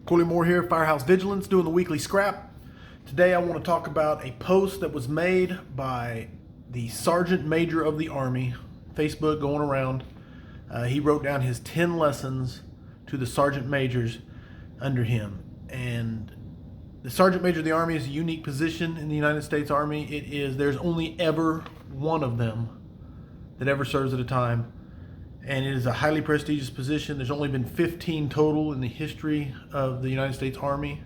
Corley Moore here, Firehouse Vigilance, doing the weekly scrap. Today I want to talk about a post that was made by the Sergeant Major of the Army, Facebook going around. He wrote down his 10 lessons to the Sergeant Majors under him. And the Sergeant Major of the Army is a unique position in the United States Army. There's only ever one of them that ever serves at a time. And it is a highly prestigious position. There's only been 15 total in the history of the United States Army.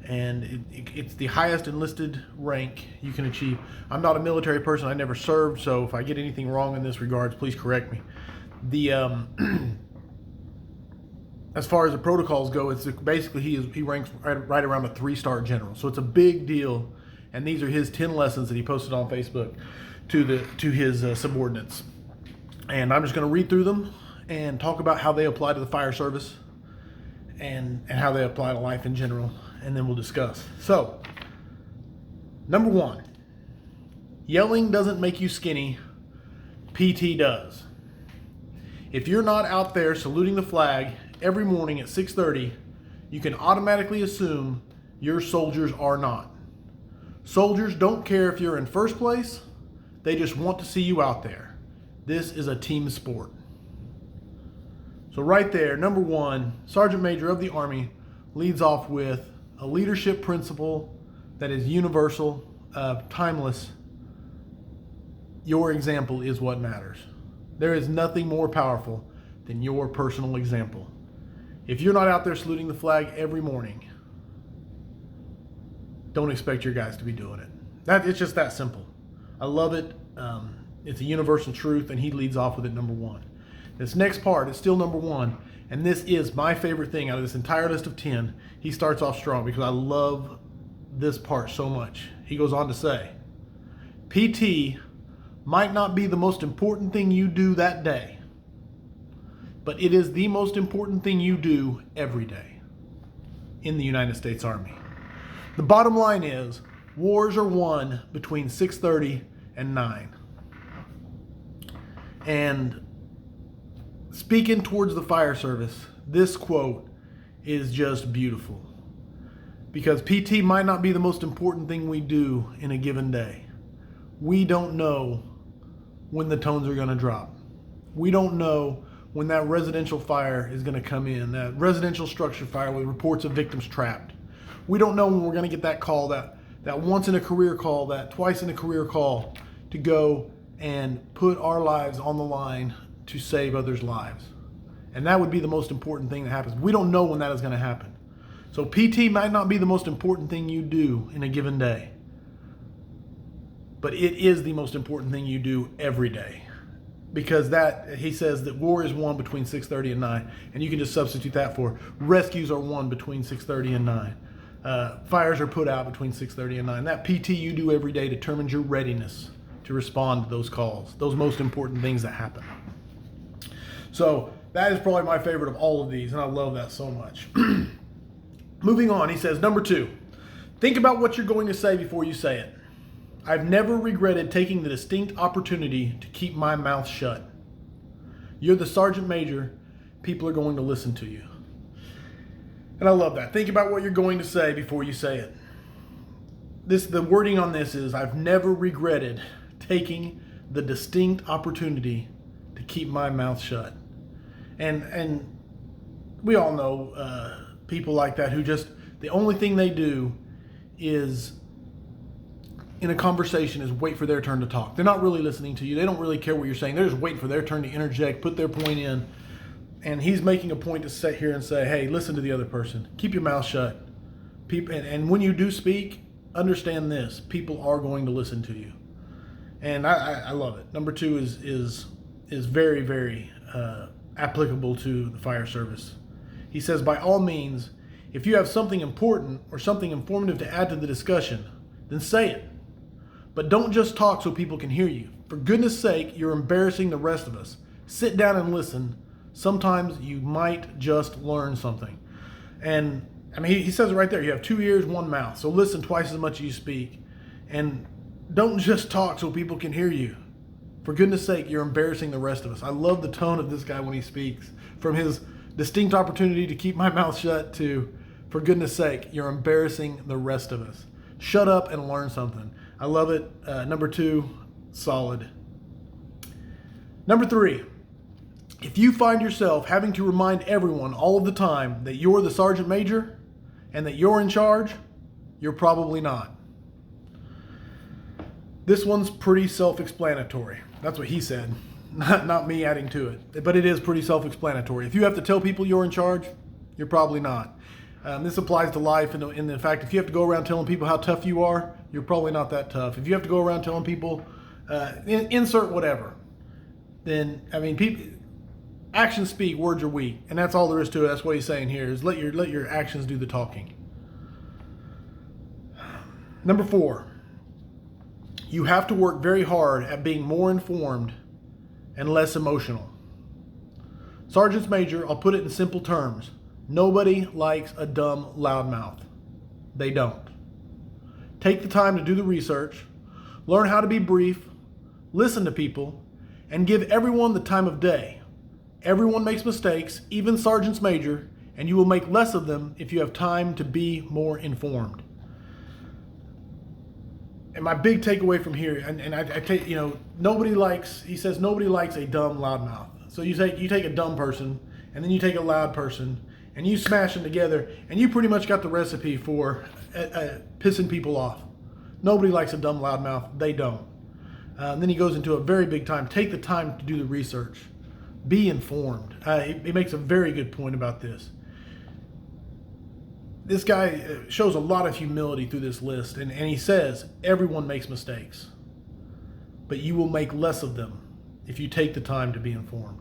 And it's the highest enlisted rank you can achieve. I'm not a military person. I never served, so if I get anything wrong in this regards, please correct me. As far as the protocols go, it's basically he ranks right around a 3-star general. So it's a big deal. And these are his 10 lessons that he posted on Facebook to his subordinates. And I'm just going to read through them and talk about how they apply to the fire service and how they apply to life in general, and then we'll discuss. So, number 1, yelling doesn't make you skinny, PT does. If you're not out there saluting the flag every morning at 6:30, you can automatically assume your soldiers are not. Soldiers don't care if you're in first place, they just want to see you out there. This is a team sport. So right there, number 1, Sergeant Major of the Army leads off with a leadership principle that is universal, timeless. Your example is what matters. There is nothing more powerful than your personal example. If you're not out there saluting the flag every morning, don't expect your guys to be doing it. It's just that simple. I love it. It's a universal truth, and he leads off with it, number 1. This next part is still number 1, and this is my favorite thing out of this entire list of 10. He starts off strong because I love this part so much. He goes on to say, PT might not be the most important thing you do that day, but it is the most important thing you do every day in the United States Army. The bottom line is, wars are won between 6:30 and 9. And speaking towards the fire service, this quote is just beautiful. Because PT might not be the most important thing we do in a given day. We don't know when the tones are going to drop. We don't know when that residential fire is going to come in, that residential structure fire with reports of victims trapped. We don't know when we're going to get that call, that once in a career call, that twice in a career call to go and put our lives on the line to save others' lives. And that would be the most important thing that happens. We don't know when that is going to happen. So PT might not be the most important thing you do in a given day, but it is the most important thing you do every day. Because he says that war is won between 6:30 and 9, and you can just substitute that for rescues are won between 6:30 and 9. Fires are put out between 6:30 and 9. That PT you do every day determines your readiness to respond to those calls, those most important things that happen. So that is probably my favorite of all of these, and I love that so much. Moving on, he says, number 2, think about what you're going to say before you say it. I've never regretted taking the distinct opportunity to keep my mouth shut. You're the Sergeant Major. People are going to listen to you. And I love that. Think about what you're going to say before you say it. The wording on this is, I've never regretted taking the distinct opportunity to keep my mouth shut. And we all know people like that who just, the only thing they do is, in a conversation, is wait for their turn to talk. They're not really listening to you. They don't really care what you're saying. They're just waiting for their turn to interject, put their point in. And he's making a point to sit here and say, hey, listen to the other person. Keep your mouth shut. And when you do speak, understand this. People are going to listen to you. And I love it. Number 2 is very, very applicable to the fire service. He says, by all means, if you have something important or something informative to add to the discussion, then say it. But don't just talk so people can hear you. For goodness sake, you're embarrassing the rest of us. Sit down and listen. Sometimes you might just learn something. And I mean, he says it right there. You have 2 ears, 1 mouth. So listen twice as much as you speak. And don't just talk so people can hear you. For goodness sake, you're embarrassing the rest of us. I love the tone of this guy when he speaks. From his distinct opportunity to keep my mouth shut to For goodness sake, you're embarrassing the rest of us. Shut up and learn something. I love it. Number 2, solid. Number 3, if you find yourself having to remind everyone all of the time that you're the sergeant major and that you're in charge, you're probably not. This one's pretty self-explanatory. That's what he said, not me adding to it. But it is pretty self-explanatory. If you have to tell people you're in charge, you're probably not. This applies to life in the fact, if you have to go around telling people how tough you are, you're probably not that tough. If you have to go around telling people, insert whatever, then, I mean, people, actions speak, words are weak. And that's all there is to it. That's what he's saying here, is let your actions do the talking. Number 4, you have to work very hard at being more informed and less emotional. Sergeants Major, I'll put it in simple terms. Nobody likes a dumb loudmouth. They don't. Take the time to do the research, learn how to be brief, listen to people, and give everyone the time of day. Everyone makes mistakes, even Sergeants Major, and you will make less of them if you have time to be more informed. And my big takeaway from here, and I take, he says nobody likes a dumb loudmouth. So you take a dumb person, and then you take a loud person, and you smash them together, and you pretty much got the recipe for pissing people off. Nobody likes a dumb loudmouth. They don't. And then he goes into a very big time. Take the time to do the research. Be informed. He makes a very good point about this. This guy shows a lot of humility through this list, and he says everyone makes mistakes, but you will make less of them if you take the time to be informed.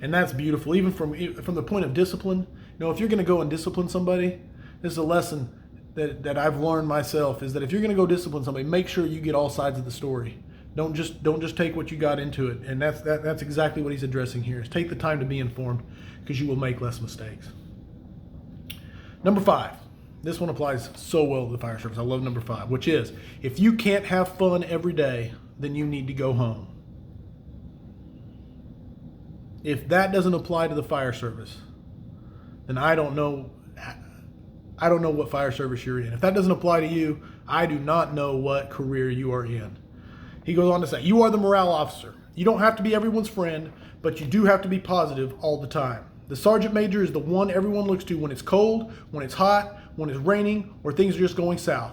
And that's beautiful. Even from the point of discipline, if you're going to go and discipline somebody, this is a lesson that I've learned myself, is that if you're going to go discipline somebody, make sure you get all sides of the story. Don't just take what you got into it. And that's exactly what he's addressing here, is take the time to be informed, because you will make less mistakes. Number 5, this one applies so well to the fire service. I love number 5, which is, if you can't have fun every day, then you need to go home. If that doesn't apply to the fire service, then I don't know what fire service you're in. If that doesn't apply to you, I do not know what career you are in. He goes on to say, you are the morale officer. You don't have to be everyone's friend, but you do have to be positive all the time. The sergeant major is the one everyone looks to when it's cold, when it's hot, when it's raining, or things are just going south.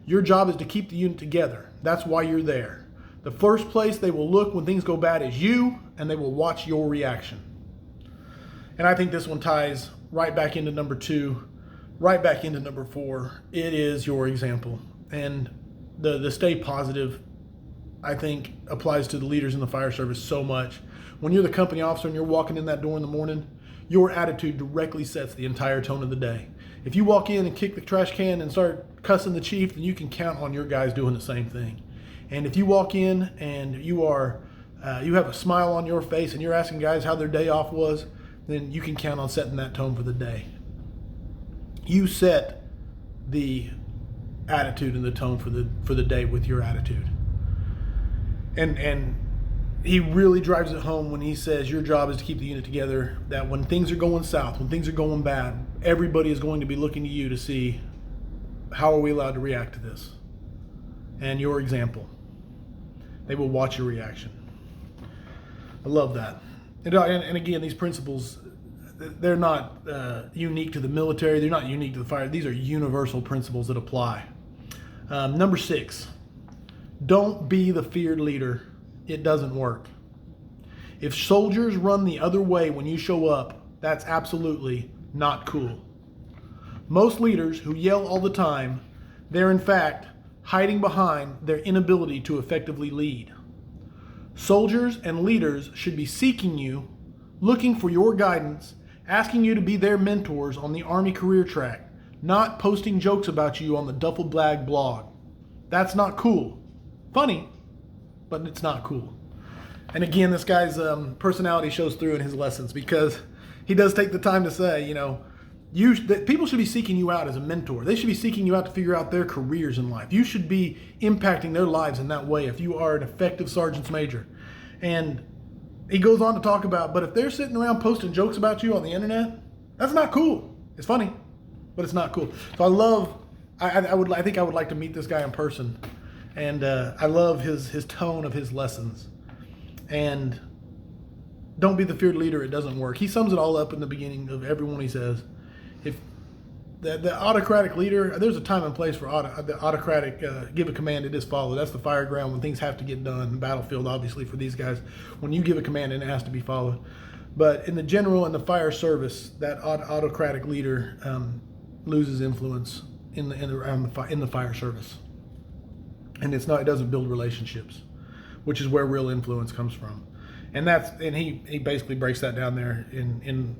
Your job is to keep the unit together. That's why you're there. The first place they will look when things go bad is you, and they will watch your reaction. And I think this one ties right back into number 2, right back into number 4. It is your example. And the stay positive, I think, applies to the leaders in the fire service so much. When you're the company officer and you're walking in that door in the morning, your attitude directly sets the entire tone of the day. If you walk in and kick the trash can and start cussing the chief, then you can count on your guys doing the same thing. And if you walk in and you have a smile on your face and you're asking guys how their day off was, then you can count on setting that tone for the day. You set the attitude and the tone for the day with your attitude. And he really drives it home when he says your job is to keep the unit together, that when things are going south, when things are going bad, everybody is going to be looking to you to see, how are we allowed to react to this? And your example. They will watch your reaction. I love that. And again, these principles, they're not unique to the military. They're not unique to the fire. These are universal principles that apply. Number 6, don't be the feared leader. It doesn't work. If soldiers run the other way when you show up, that's absolutely not cool. Most leaders who yell all the time, they're in fact hiding behind their inability to effectively lead. Soldiers and leaders should be seeking you, looking for your guidance, asking you to be their mentors on the Army career track, not posting jokes about you on the Duffel Bag blog. That's not cool. Funny, but it's not cool. And again, this guy's personality shows through in his lessons, because he does take the time to say, people should be seeking you out as a mentor. They should be seeking you out to figure out their careers in life. You should be impacting their lives in that way if you are an effective sergeant's major. And he goes on to talk about, but if they're sitting around posting jokes about you on the internet, that's not cool. It's funny, but it's not cool. So I think I would like to meet this guy in person, and I love his tone of his lessons. And don't be the feared leader, it doesn't work. He sums it all up in the beginning of every one he says. If the autocratic leader, there's a time and place for the autocratic, give a command, it is followed. That's the fire ground when things have to get done. The battlefield, obviously, for these guys, when you give a command and it has to be followed. But in the general and the fire service, that autocratic leader loses influence in the fire service, and it doesn't build relationships, which is where real influence comes from. And he basically breaks that down there in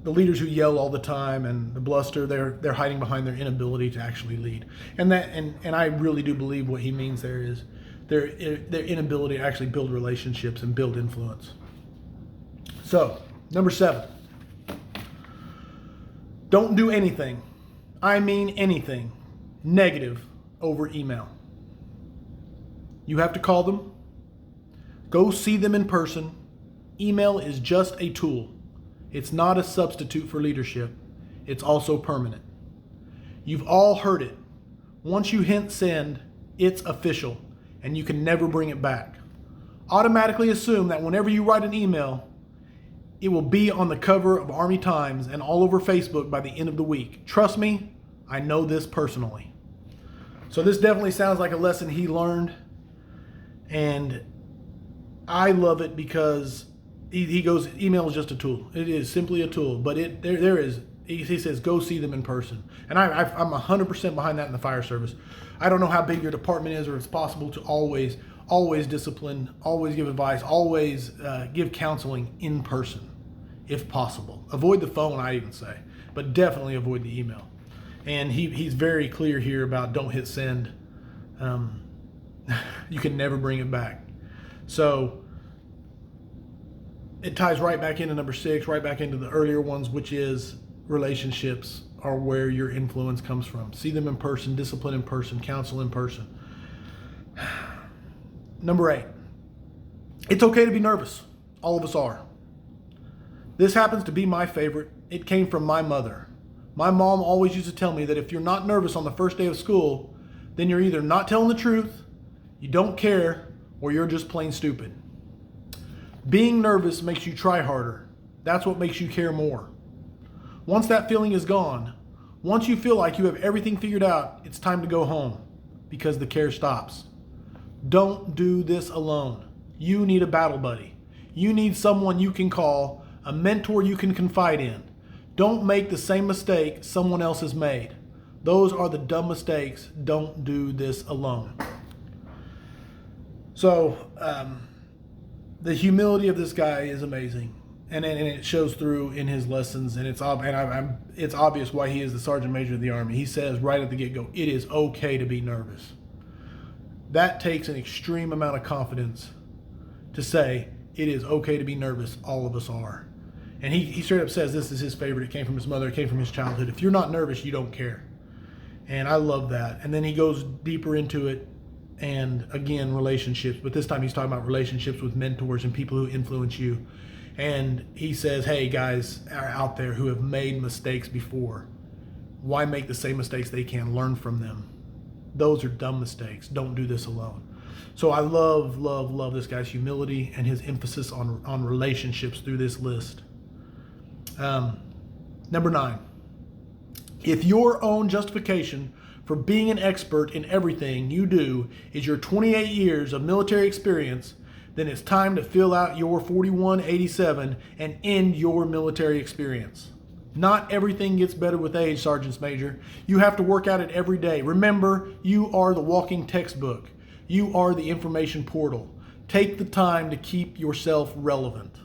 the leaders who yell all the time and the bluster. They're hiding behind their inability to actually lead, and I really do believe what he means there is their inability to actually build relationships and build influence. So, number 7, don't do anything, I mean anything, negative over email. You have to call them. Go see them in person. Email is just a tool. It's not a substitute for leadership. It's also permanent. You've all heard it. Once you hit send, it's official, and you can never bring it back. Automatically assume that whenever you write an email, it will be on the cover of Army Times and all over Facebook by the end of the week. Trust me, I know this personally. So this definitely sounds like a lesson he learned, and I love it because he goes, email is just a tool. It is simply a tool, but he says, go see them in person. And I'm 100% behind that in the fire service. I don't know how big your department is, or it's possible to always discipline, always give advice, always give counseling in person, if possible. Avoid the phone, I even say, but definitely avoid the email. And he's very clear here about don't hit send. You can never bring it back. So it ties right back into number 6, right back into the earlier ones, which is relationships are where your influence comes from. See them in person, discipline in person, counsel in person. Number 8, it's okay to be nervous. All of us are. This happens to be my favorite. It came from my mother. My mom always used to tell me that if you're not nervous on the first day of school, then you're either not telling the truth, you don't care, or you're just plain stupid. Being nervous makes you try harder. That's what makes you care more. Once that feeling is gone, once you feel like you have everything figured out, it's time to go home because the care stops. Don't do this alone. You need a battle buddy. You need someone you can call, a mentor you can confide in. Don't make the same mistake someone else has made. Those are the dumb mistakes. Don't do this alone. So, the humility of this guy is amazing, and it shows through in his lessons, and it's obvious why he is the Sergeant Major of the Army. He says right at the get-go, it is okay to be nervous. That takes an extreme amount of confidence to say it is okay to be nervous. All of us are. And he straight up says this is his favorite. It came from his mother. It came from his childhood. If you're not nervous, you don't care. And I love that. And then he goes deeper into it. And again, relationships, but this time he's talking about relationships with mentors and people who influence you. And he says, hey, guys are out there who have made mistakes before. Why make the same mistakes they can? Learn from them. Those are dumb mistakes. Don't do this alone. So I love this guy's humility and his emphasis on relationships through this list. Number 9, if your own justification for being an expert in everything you do is your 28 years of military experience, then it's time to fill out your 4187 and end your military experience. Not everything gets better with age, Sergeants Major. You have to work at it every day. Remember, you are the walking textbook. You are the information portal. Take the time to keep yourself relevant.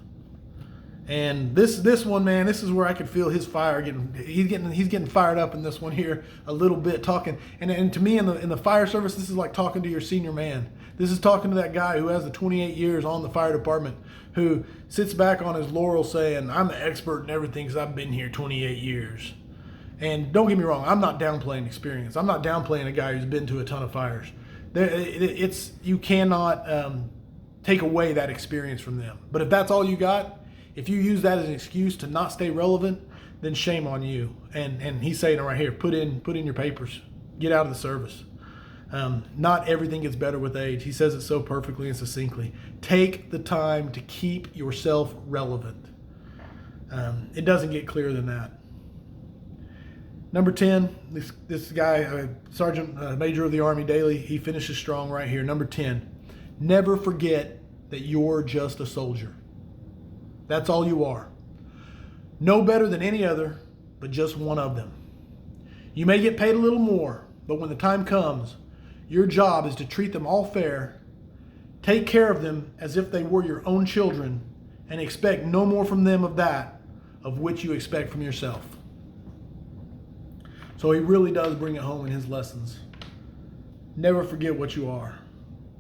And this one, man, this is where I could feel his fire he's getting fired up in this one here a little bit, talking. And to me in the fire service, this is like talking to your senior man. This is talking to that guy who has the 28 years on the fire department, who sits back on his laurels saying, I'm the expert in everything because I've been here 28 years. And don't get me wrong, I'm not downplaying experience. I'm not downplaying a guy who's been to a ton of fires. You cannot take away that experience from them. But if that's all you got, if you use that as an excuse to not stay relevant, then shame on you. And he's saying it right here, put in your papers, get out of the service. Not everything gets better with age. He says it so perfectly and succinctly. Take the time to keep yourself relevant. It doesn't get clearer than that. Number 10, this guy, Sergeant Major of the Army Daily, he finishes strong right here. Number 10, never forget that you're just a soldier. That's all you are. No better than any other, but just one of them. You may get paid a little more, but when the time comes, your job is to treat them all fair, take care of them as if they were your own children, and expect no more from them of which you expect from yourself. So he really does bring it home in his lessons. Never forget what you are.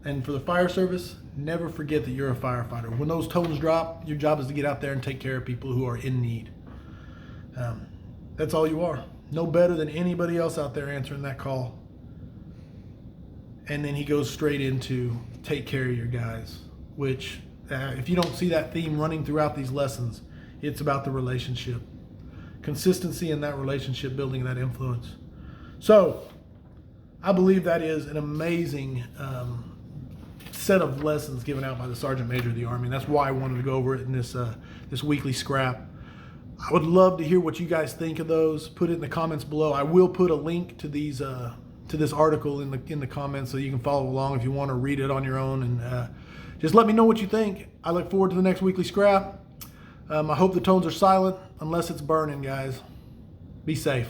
And for the fire service, never forget that you're a firefighter. When those tones drop, your job is to get out there and take care of people who are in need. That's all you are. No better than anybody else out there answering that call. And then he goes straight into take care of your guys, which if you don't see that theme running throughout these lessons, it's about the relationship. Consistency in that relationship, building that influence. So I believe that is an amazing set of lessons given out by the Sergeant Major of the Army. And that's why I wanted to go over it in this weekly scrap. I would love to hear what you guys think of those. Put it in the comments below. I will put a link to these to this article in the comments so you can follow along if you want to read it on your own. And just let me know what you think. I look forward to the next weekly scrap. I hope the tones are silent unless it's burning, guys. Be safe.